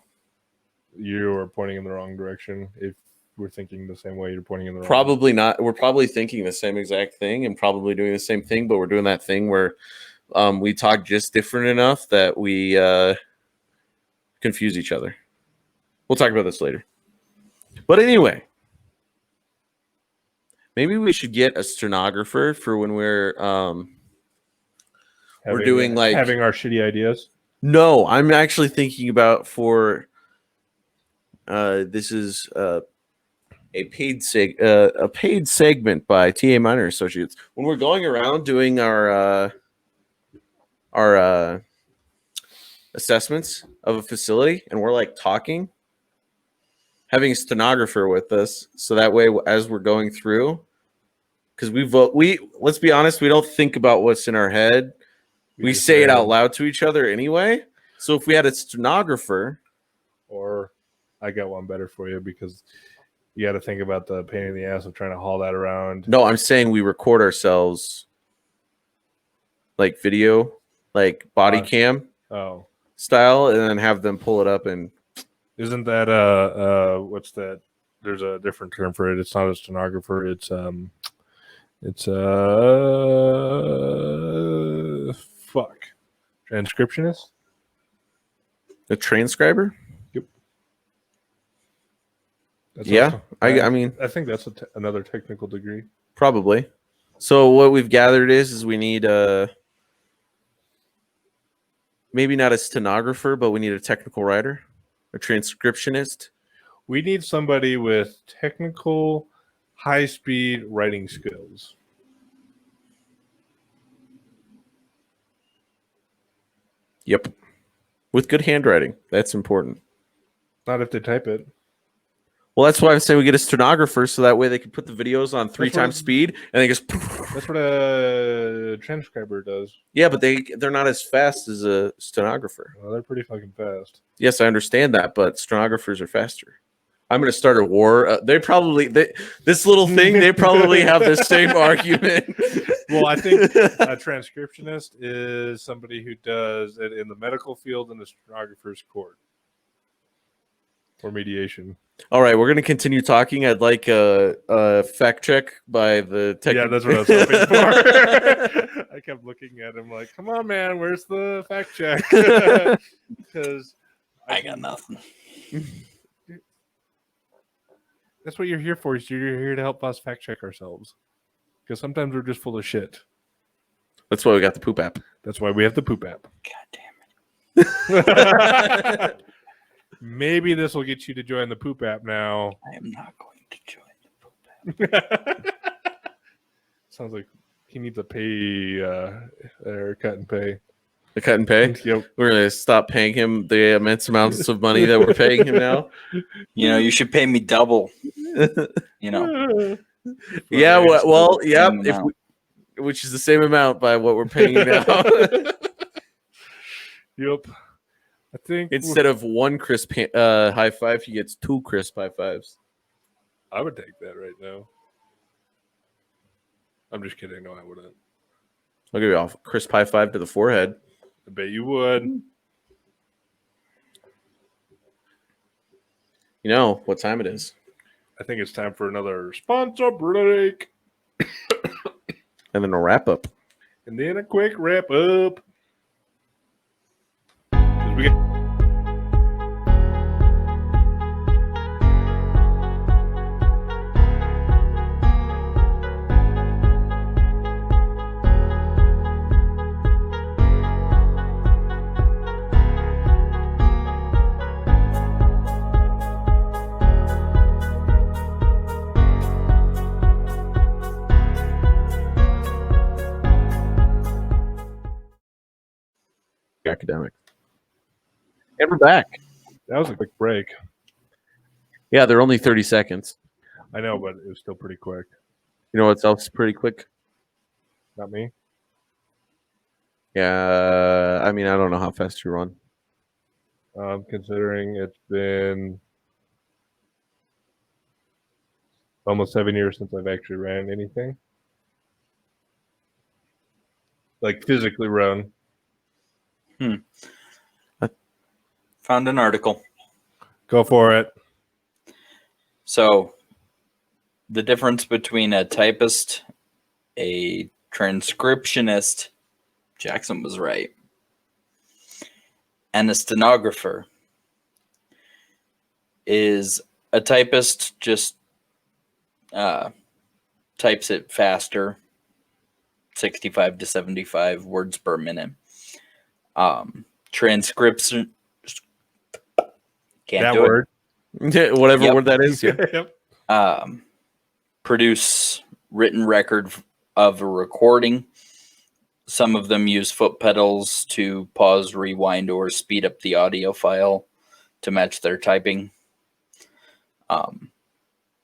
You are pointing in the wrong direction. If we're thinking the same way, you're pointing in the wrong. Probably not. We're probably thinking the same exact thing and probably doing the same thing, but we're doing that thing where we talk just different enough that we confuse each other. We'll talk about this later. But anyway, maybe we should get a stenographer for when we're doing like having our shitty ideas. No, I'm actually thinking about for this is a paid segment by TA Minor Associates. When we're going around doing our assessments of a facility and we're like talking, having a stenographer with us, so that way as we're going through, because we let's be honest, we don't think about what's in our head. We say it out loud to each other anyway. So if we had a stenographer, or I got one better for you, because you got to think about the pain in the ass of trying to haul that around. No, I'm saying we record ourselves like video, like body cam style, and then have them pull it up. And isn't that what's that? There's a different term for it. It's not a stenographer. It's transcriptionist. A transcriber? Yep. That's yeah, also, I mean, I think that's another technical degree. Probably. So what we've gathered is we need maybe not a stenographer, but we need a technical writer, a transcriptionist. We need somebody with technical, high-speed writing skills. Yep. With good handwriting. That's important. Not if they type it. Well, that's why I say we get a stenographer, so that way they can put the videos on 3 times speed, and they just. That's what a transcriber does. Yeah, but they're not as fast as a stenographer. Well, they're pretty fucking fast. Yes, I understand that, but stenographers are faster. I'm going to start a war. This little thing, they probably have the same argument. Well, I think a transcriptionist is somebody who does it in the medical field in the stenographer's court or mediation. All right, we're going to continue talking. I'd like a fact check by the tech. Yeah, that's what I was hoping for. I kept looking at him like, come on, man, where's the fact check? Because I got nothing. That's what you're here for. Is you're here to help us fact check ourselves. Because sometimes we're just full of shit. That's why we got the poop app. That's why we have the poop app. God damn it. Maybe this will get you to join the poop app now. I am not going to join the poop app. Sounds like he needs a pay or cut and pay. The cut and pay? Yep. We're going to stop paying him the immense amounts of money that we're paying him now. You know, you should pay me double. You know. Yeah, well, yeah, which is the same amount by what we're paying now. Yep. I think instead of 1 crisp high five, he gets 2 crisp high fives. I would take that right now. I'm just kidding. No, I wouldn't. I'll give you a crisp high five to the forehead. I bet you would. You know what time it is. I think it's time for another sponsor break. And then a wrap up. And then a quick wrap up. 'Cause we got- Academic. And we're back. That was a quick break. Yeah, they're only 30 seconds. I know, but it was still pretty quick. You know what's else pretty quick? Not me. Yeah, I mean, I don't know how fast you run. Considering it's been almost 7 years since I've actually ran anything. Like physically run. Found an article. Go for it. So, the difference between a typist, a transcriptionist, Jackson was right, and a stenographer is a typist just types it faster, 65 to 75 words per minute. Transcription, can't That do word. Whatever Yep. word that is. Yeah. Yep. it. Produce written record of a recording. Some of them use foot pedals to pause, rewind, or speed up the audio file to match their typing.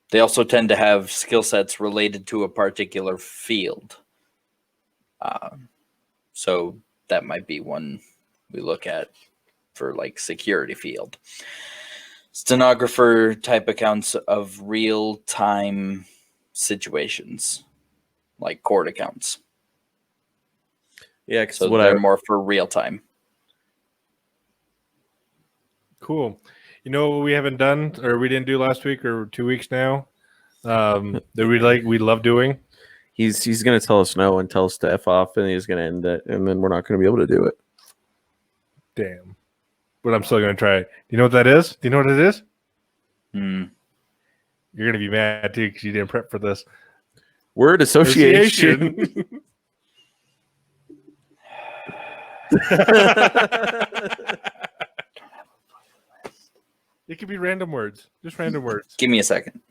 They also tend to have skill sets related to a particular field. So that might be one we look at for like security field. Stenographer type accounts of real-time situations, like court accounts. Yeah, because So what they're I more for real time. Cool. You know what we haven't done, or we didn't do last week, or 2 weeks now, that we love doing. he's gonna tell us no and tell us to F off, and he's gonna end it, and then we're not gonna be able to do it. Damn. But I'm still gonna try it. Do you know what that is? Do you know what it is? You're gonna be mad too because you didn't prep for this. Word association. It could be random words, just random words. Give me a second.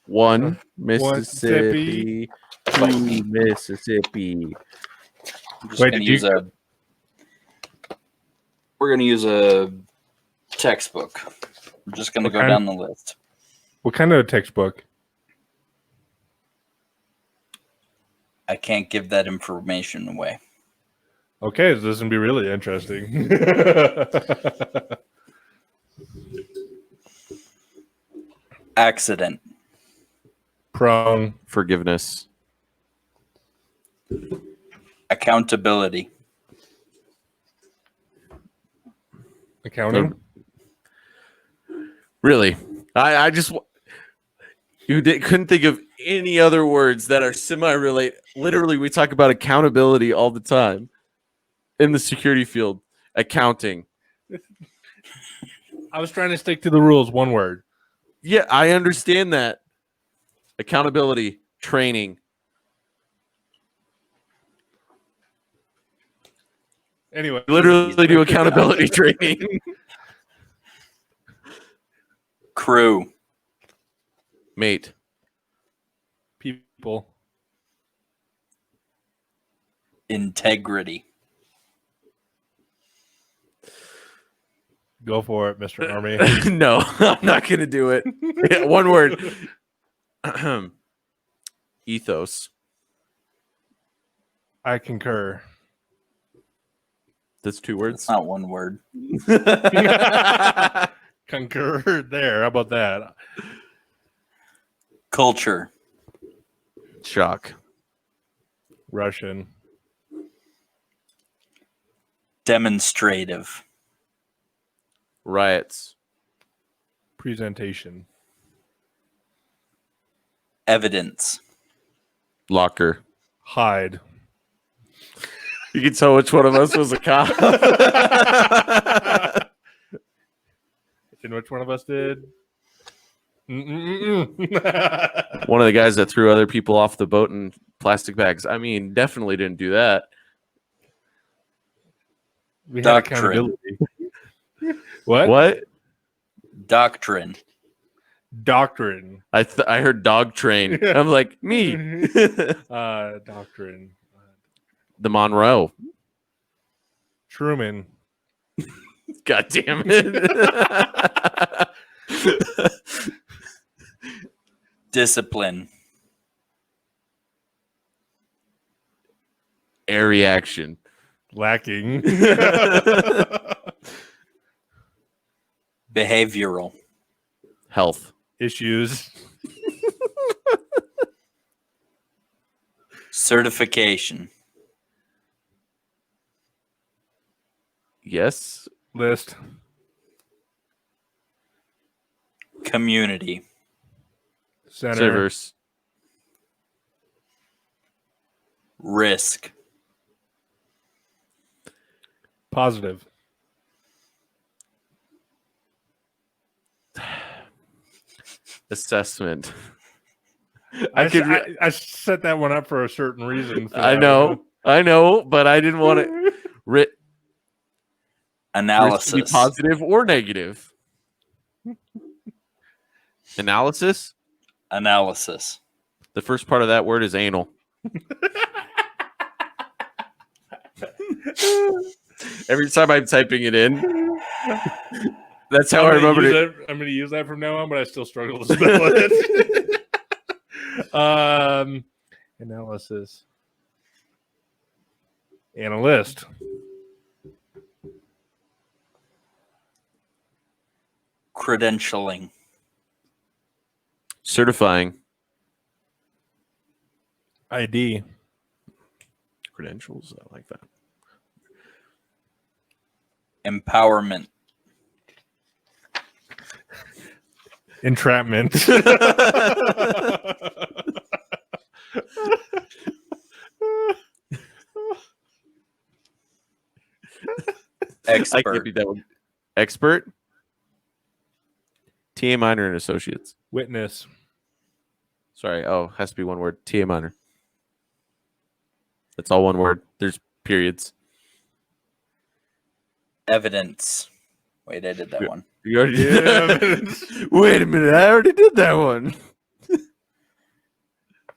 One Mississippi, two Mississippi. I'm just Wait, gonna did use you- We're gonna use a textbook. We're just gonna What go kind? down the list. What kind of textbook? I can't give that information away. Okay, this is gonna be really interesting. Accident, Prone, Forgiveness. accountability, accounting. Really, I just couldn't think of any other words that are semi-relate. Literally, we talk about accountability all the time in the security field. Accounting. I was trying to stick to the rules. One word. Yeah, I understand that. Accountability, training. Anyway, Literally do accountability training. crew, Mate. people. integrity, Go for it, Mr. Army. No, I'm not going to do it. Yeah, one word. Ethos. I concur. That's 2 it's words. not one word. Concur there. How about that? Culture, Shock. Russian. demonstrative, Riots. Presentation. evidence, Locker. Hide. You can tell which one of us was a cop. And which one of us did? One of the guys that threw other people off the boat in plastic bags. I mean, definitely didn't do that. We had Doctrine. accountability. What? What? Doctrine. Doctrine. I heard dog train. I'm like, me. Doctrine. The Monroe. Truman. God damn it. Discipline. Air reaction. Lacking. Behavioral. Health. Issues. Certification. Yes. List. Community. Center. Servers. Risk. Positive. Assessment. I set that one up for a certain reason. For I that know, but I didn't want it to Analysis. be positive or negative. Analysis. Analysis. The first part of that word is anal. Every time I'm typing it in, that's how I remember it. I'm going to use that from now on, but I still struggle to spell it. Analysis. Analyst. Credentialing. Certifying. ID. Credentials. I like that. Empowerment. Entrapment. I can't Expert. beat that one. Expert. TA minor and associates. Witness. Sorry. Oh, has to be one word. TA minor. That's all one word. There's periods. Evidence. Wait, I did that one. You already Yeah. Wait a minute. I already did that one.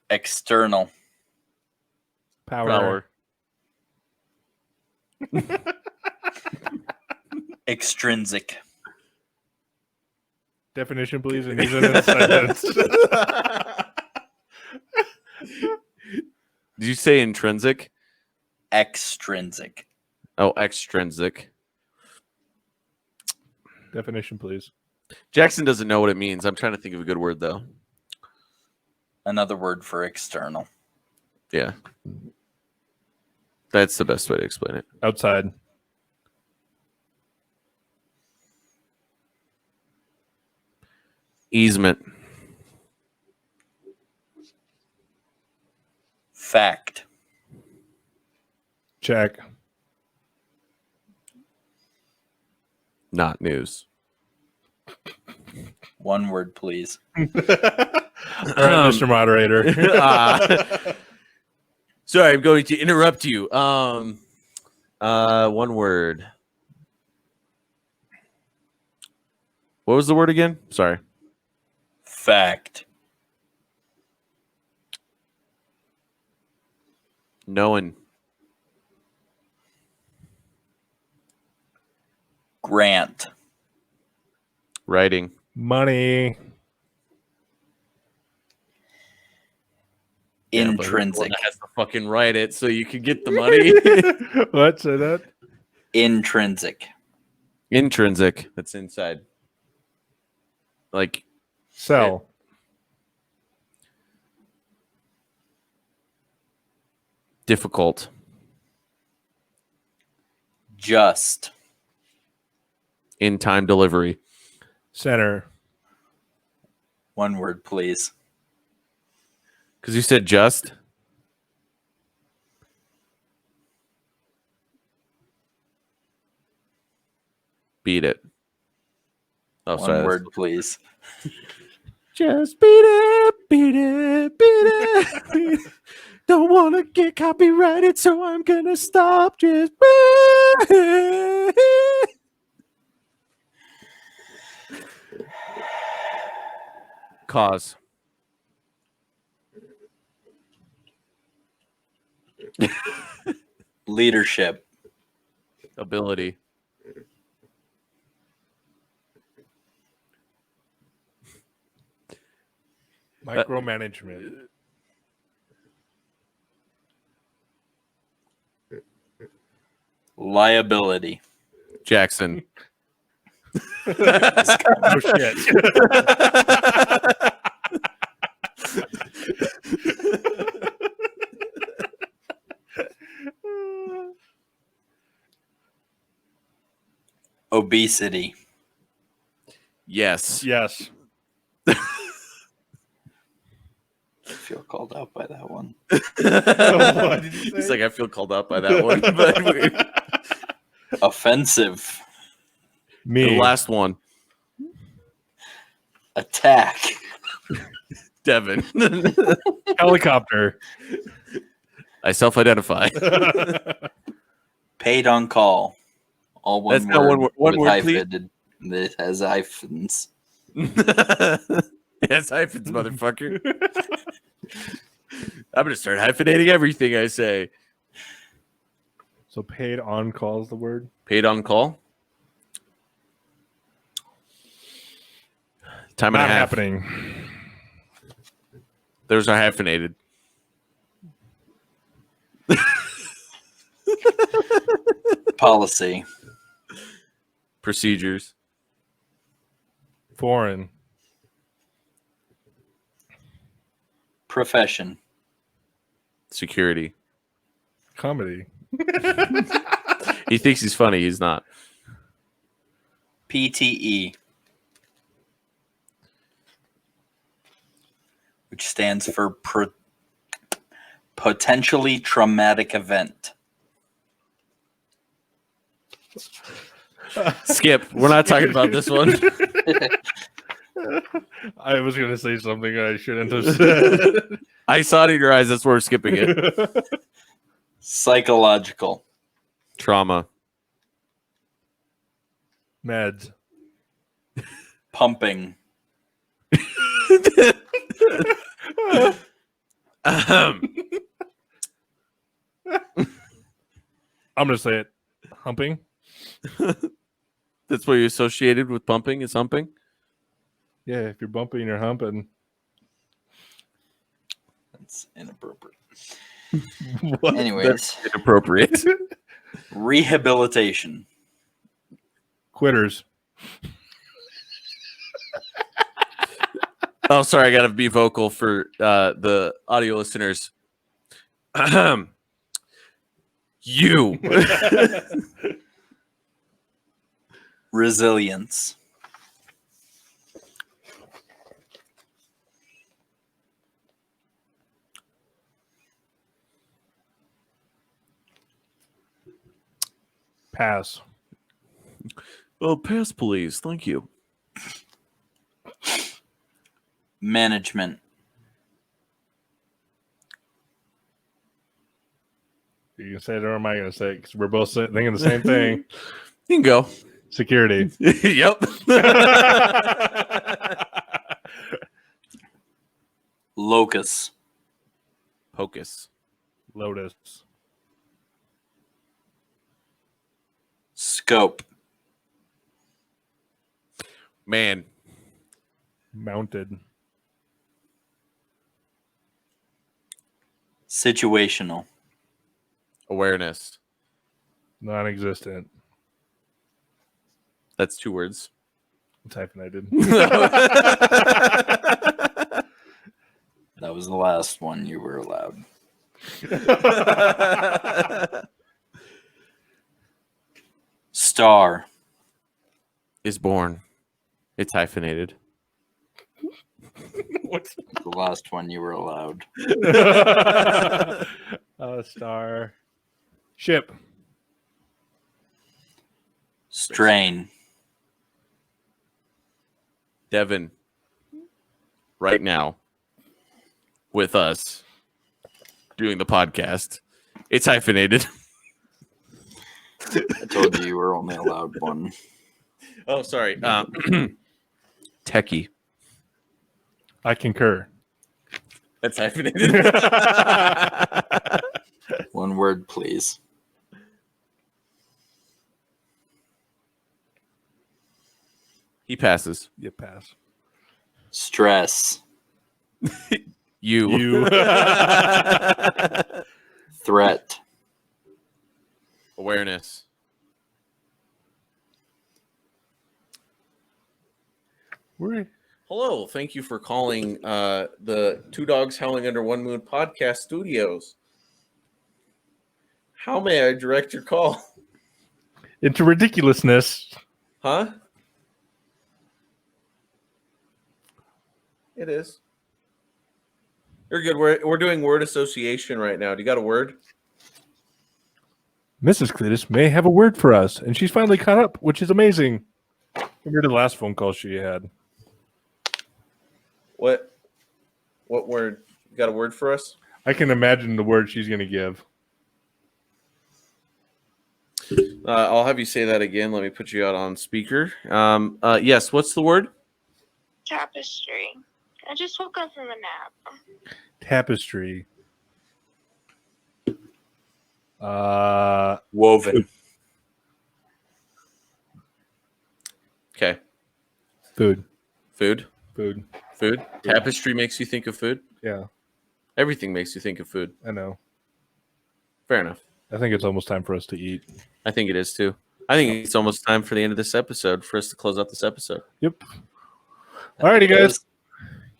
External. Power. Extrinsic. Definition, please, and use it in a sentence. Did you say intrinsic? Extrinsic. Oh, extrinsic. Definition, please. Jackson doesn't know what it means. I'm trying to think of a good word, though. Another word for external. Yeah. That's the best way to explain it. Outside. Easement. Fact. Check. Not news. One word, please. All right, Mr. Moderator. Sorry, I'm going to interrupt you. One word. What was the word again? Sorry. Fact. Knowing. Grant. Writing. Money. Yeah, but Intrinsic. one that has to fucking write it so you can get the money. What? Say that? Intrinsic. Intrinsic. That's inside. Like Sell. difficult. Just. In time delivery. Center. One word, please. Because you said just. Beat it. Oh, One sorry. word, please. Just beat it, beat it, beat it, beat it. Don't want to get copyrighted, so I'm going to stop. Just beat it. Cause. Leadership. Ability. Micromanagement. Liability. Jackson. Oh shit. Obesity. Yes. Yes. I feel called out by that one. What did you He's say? like, I feel called out by that one. But Offensive. Me. the last one, Attack. Devin. Helicopter. I self-identify. Paid on call. All one That's not word. one word- one with word, please. hyphenated. It has hyphens. Yes, hyphens, motherfucker. I'm gonna start hyphenating everything I say. So paid on call is the word. Paid on call. Time and Not a half. happening. Those are hyphenated. Policy. Procedures. Foreign. Profession. Security. Comedy. He thinks he's funny. He's not. PTE. Which stands for potentially traumatic event. Skip. We're not talking about this one. I was going to say something I shouldn't have said. I saw it in your eyes. That's why we're skipping it. Psychological. Trauma. Meds. Pumping. I'm going to say it. Humping. That's what you associated with pumping is humping. Yeah, if you're bumping, you're humping. That's inappropriate. What? Anyways, Inappropriate. rehabilitation. Quitters. Oh, sorry. I got to be vocal for the audio listeners. You. Resilience. Pass. Oh, pass, please. Thank you. Management. You can say it or am I going to say it? Because we're both thinking the same thing. You can go. Security. Yep. Locus. Hocus. Lotus. Scope. Man. Mounted. Situational. Awareness. Non-existent. That's 2 words. It's hyphenated. That was the last one you were allowed. Star. Is born. It's hyphenated. What's The last one you were allowed. star? Ship. Strain. Devin right now with us doing the podcast. It's hyphenated. I told you were only allowed one. Oh, sorry. Techie. I concur. That's hyphenated. One word, please. He passes. You pass. Stress. You. Threat. Awareness. Hello. Thank you for calling the Two Dogs Howling Under One Moon podcast studios. How may I direct your call? Into ridiculousness. Huh? It is. You're good. We're doing word association right now. Do you got a word? Mrs. Cleetus may have a word for us, and she's finally caught up, which is amazing. Compared to the last phone call she had. What word? You got a word for us? I can imagine the word she's going to give. I'll have you say that again. Let me put you out on speaker. Yes, what's the word? Tapestry. I just woke up from a nap. Tapestry. Woven. Okay. Food. Food. Food. Food. Tapestry makes you think of food. Yeah, Everything makes you think of food. I know. Fair enough. I think it's almost time for us to eat. I think it is too. I think it's almost time for the end of this episode for us to close out this episode. Yep. Alrighty, guys.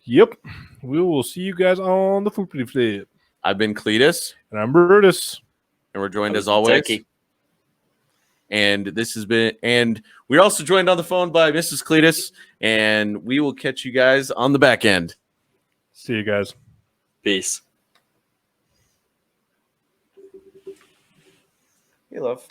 Yep. We will see you guys on the Foopity Flip. I've been Cleetus, And I'm Brutus. and we're joined I as was always. Techie. And this has been, and we're also joined on the phone by Mrs. Cleetus, and we will catch you guys on the back end. See you guys. Peace. Hey, love.